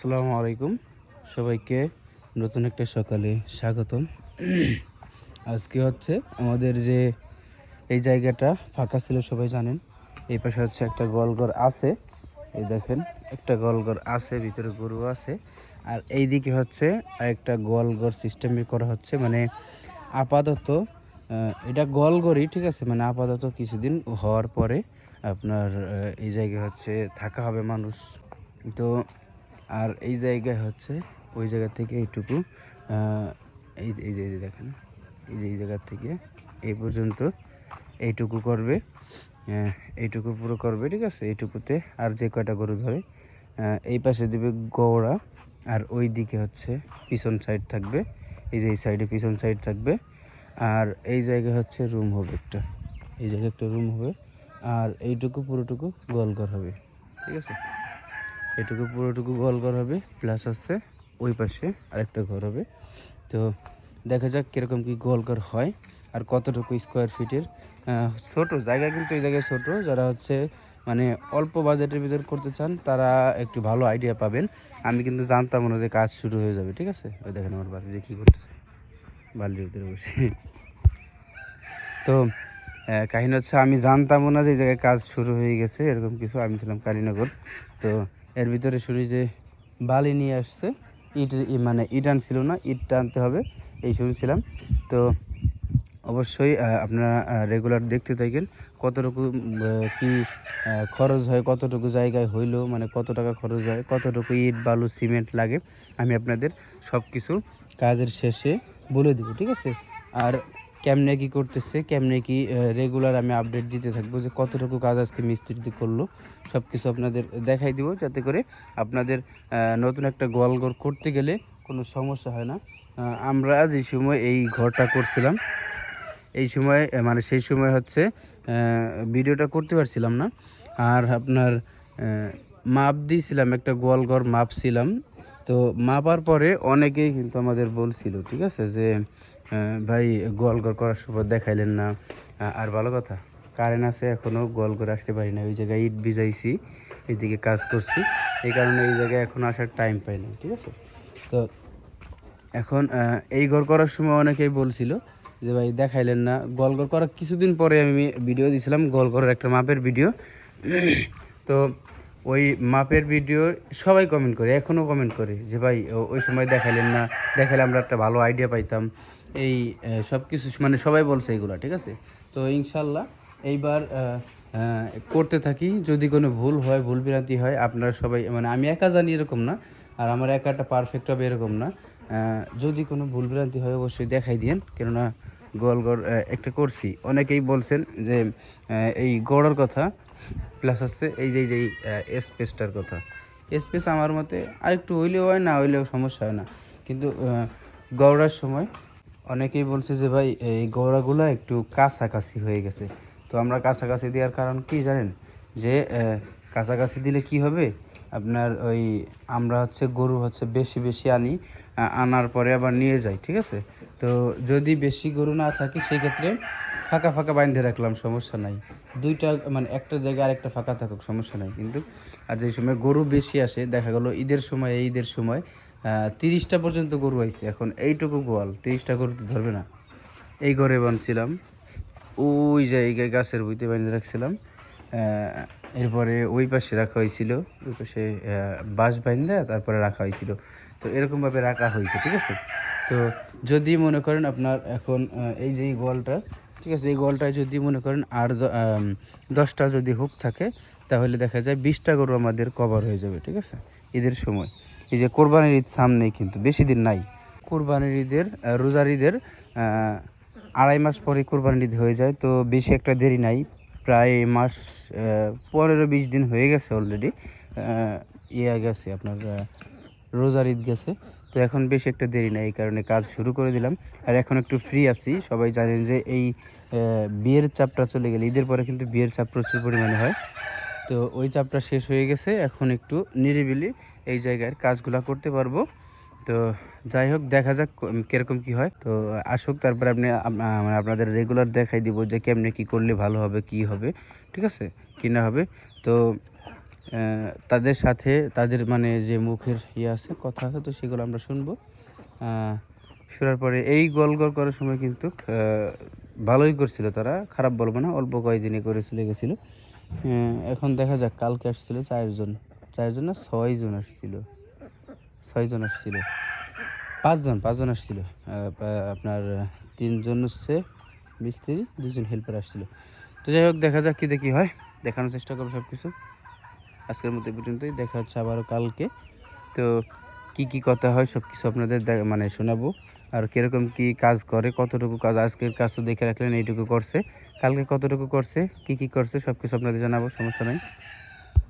আসসালামু আলাইকুম সবাইকে নতুন একটা সকালে স্বাগতম। আজকে হচ্ছে আমাদের যে এই জায়গাটা ফাঁকা ছিল সবাই জানেন। এই পাশে হচ্ছে একটা গোয়ালঘর আছে, এই দেখেন একটা গোয়ালঘর আছে, ভিতরে গরু আছে। আর এই দিকে হচ্ছে আরেকটা গোয়ালঘর সিস্টেমে করা হচ্ছে, মানে আপাতত এটা গোয়ালঘরই, ঠিক আছে, মানে আপাতত কিছুদিন হওয়ার পরে আপনার এই জায়গায় হচ্ছে থাকা হবে মানুষ। তো আর এই জায়গায় হচ্ছে ওই জায়গা থেকে এইটুকু এই যে দেখেন, এই জায়গা থেকে এই পর্যন্ত এইটুকু করবে, এইটুকু পুরো করবে, ঠিক আছে। এইটুকুতে আর যে কয়টা গরু ধরে এই পাশে দিবে গৌড়া, আর ওই দিকে হচ্ছে পিছন সাইড থাকবে, এই যে এই সাইডে পিছন সাইড থাকবে। আর এই জায়গায় হচ্ছে রুম হবে একটা, এই জায়গায় একটা রুম হবে। আর এইটুকু পুরোটুকু গোয়ালঘর হবে, ঠিক আছে। এটুকু পুরোটুকু গোয়ালঘর হবে, প্লাস আছে ওই পাশে আরেকটা ঘর হবে। তো দেখা যাক কীরকম কী গোয়ালঘর হয় আর কতটুকু স্কোয়ার ফিটের। ছোট জায়গা, কিন্তু এই জায়গায় ছোট, যারা হচ্ছে মানে অল্প বাজেটের ভিতর করতে চান তারা একটু ভালো আইডিয়া পাবেন। আমি কিন্তু জানতাম না যে কাজ শুরু হয়ে যাবে, ঠিক আছে। ওই দেখেন আমার বাড়িতে কী করতেছে, বালির ভিতরে বসে। তো কাহিনী হচ্ছে আমি জানতামও না যে এই জায়গায় কাজ শুরু হয়ে গেছে এরকম কিছু। আমি ছিলাম কালীনগর, তো এর ভিতরে শুরু যে বালি নিয়ে আসছে, মানে ইট আনছিল না, ইটটা আনতে হবে এই শুনছিলাম। তো অবশ্যই আপনারা রেগুলার দেখতে থাকেন কতটুকু কি খরচ হয়, কতটুকু জায়গায় হইলো, মানে কত টাকা খরচ হয়, কতটুকু ইট বালু সিমেন্ট লাগে, আমি আপনাদের সব কিছু কাজের শেষে বলে দিব, ঠিক আছে। আর কেমনে কি করতেছে, কেমনে কি রেগুলার আমি আপডেট দিতে থাকবো যে কতটুকু কাজ আজকে মিস্ত্রিতে করলো, সব কিছু আপনাদের দেখাই দিব, যাতে করে আপনাদের নতুন একটা গোয়ালঘর করতে গেলে কোনো সমস্যা হয় না। আমরা যে সময় এই ঘরটা করছিলাম এই সময় মানে সেই সময় হচ্ছে ভিডিওটা করতে পারছিলাম না। আর আপনার মাপ দিয়েছিলাম, একটা গোয়ালঘর মাপছিলাম। তো মাপার পরে অনেকেই কিন্তু আমাদের বলছিল, ঠিক আছে, যে ভাই গোয়ালঘর করার সময় দেখাইলেন না। আর ভালো কথা, কারেন্ট আছে, এখনও গোয়ালঘর আসতে পারি না, ওই জায়গায় ইট ভিজাইছি, এদিকে কাজ করছি, এই কারণে এই জায়গায় এখন আসার টাইম পাই না, ঠিক আছে। তো এখন এই ঘর করার সময় অনেকেই বলছিল যে ভাই দেখাইলেন না। গোয়ালঘর করার কিছুদিন পরে আমি ভিডিও দিয়েছিলাম, গোয়ালঘরের একটা মাপের ভিডিও। তো ওই মাপের ভিডিও সবাই কমেন্ট করে, এখনও কমেন্ট করে যে ভাই ওই সময় দেখাইলেন না, দেখাইলে আমরা একটা ভালো আইডিয়া পাইতাম। এই সব কিছু মানে সবাই বলছে এগুলো, ঠিক আছে। তো ইনশাল্লাহ এইবার করতে থাকি, যদি কোনো ভুল হয়, ভুল ভ্রান্তি হয়, আপনারা সবাই, মানে আমি একা জানি এরকম না, আর আমার একাটা পারফেক্ট হবে এরকম না। যদি কোনো ভুলভ্রান্তি হয় অবশ্যই দেখাই দিয়েন, কেননা গোয়ালঘর একটা করছি, অনেকেই বলছেন যে এই গড়ার কথা, প্লাস হচ্ছে এই যে স্পেসটার কথা। স্পেস আমার মতে আরেকটু হইলেও হয়, না হইলেও সমস্যা হয় না, কিন্তু গড়ার সময় অনেকেই বলছে যে ভাই এই গড়াগুলো একটু কাছাকাছি হয়ে গেছে। তো আমরা কাছাকাছি দেওয়ার কারণ কি জানেন, যে কাছাকাছি দিলে কি হবে আপনার, ওই আমরা হচ্ছে গরু হচ্ছে বেশি বেশি আনি, আনার পরে আবার নিয়ে যাই, ঠিক আছে। তো যদি বেশি গরু না থাকে সেক্ষেত্রে ফাঁকা ফাঁকা বাইন্ধে রাখলাম, সমস্যা নাই। দুইটা মানে একটা জায়গায় আরেকটা ফাঁকা থাকুক, সমস্যা নাই। কিন্তু আর যে সময় গরু বেশি আসে, দেখা গেলো ঈদের সময় 30টা পর্যন্ত গরু আইছে, এখন এইটুকু গোয়াল 30টা গরু তো ধরবে না। এই ঘরে বানছিলাম, ওই জায়গায় গাছের বুইতে বানিয়ে রাখছিলাম। এরপরে ওই পাশে রাখা হয়েছিল, ওই পাশে বাঁশ বাইন্ধা তারপরে রাখা হয়েছিল। তো এরকমভাবে রাখা হয়েছে, ঠিক আছে। তো যদি মনে করেন আপনার এখন এই যে এই গোয়ালটা, ঠিক আছে, এই গোয়ালটায় যদি মনে করেন আর 10টা যদি হুক থাকে, তাহলে দেখা যায় 20টা গরু আমাদের কভার হয়ে যাবে, ঠিক আছে। ঈদের সময়, এই যে কোরবানির ঈদ সামনেই, কিন্তু বেশি দিন নাই। কোরবানির ঈদের রোজার ঈদের 2.5 মাস পরে কোরবানির ঈদ হয়ে যায়, তো বেশি একটা দেরি নাই, প্রায় মাস 15-20 দিন হয়ে গেছে অলরেডি। ইয়ে গেছে আপনার রোজার ঈদ গেছে, তো এখন বেশি একটা দেরি নাই, এই কারণে কাজ শুরু করে দিলাম। আর এখন একটু ফ্রি আছি, সবাই জানেন যে এই বিয়ের চাপটা চলে গেলে, ঈদের পরে কিন্তু বিয়ের চাপ প্রচুর পরিমাণে হয়। তো ওই চাপটা শেষ হয়ে গেছে, এখন একটু নিরিবিলি এই জায়গার কাজগুলো করতে পারবো। তো যাই হোক, দেখা যাক কীরকম কী হয়। তো আসুক, তারপরে মানে আপনাদের রেগুলার দেখাই দিব যে কেমনে কী করলে ভালো হবে, কী হবে, ঠিক আছে, কী না হবে। তো তাদের সাথে তাদের মানে যে মুখের ইয়ে আছে কথা আছে, তো সেগুলো আমরা শুনবো। শোনার পরে এই গোল গোল করার সময় কিন্তু ভালোই করছিল তারা, খারাপ বলবো না, অল্প কয়েকদিনই করে চলে গেছিলো। এখন দেখা যাক, কালকে আসছিল 4 জন, 4 জন না 6 জন আসছিল, 6 জন আসছিল, 5জন আসছিল। আপনার 3জন হচ্ছে মিস্ত্রি, 2জন হেল্পার আসছিল। তো যাই হোক, দেখা যাক কী দেখি হয়, দেখানোর চেষ্টা করবো সব কিছু। আজকের মতো পর্যন্তই, দেখা হচ্ছে আবারও কালকে। তো কি কথা হয় সব কিছু আপনাদের মানে শোনাবো, আর কীরকম কি কাজ করে, কতটুকু কাজ, আজকের কাজ তো দেখে রাখলেন এইটুকু করছে, কালকে কতটুকু করছে, কি করছে সব কিছু আপনাদের জানাবো, সমস্যা নাই।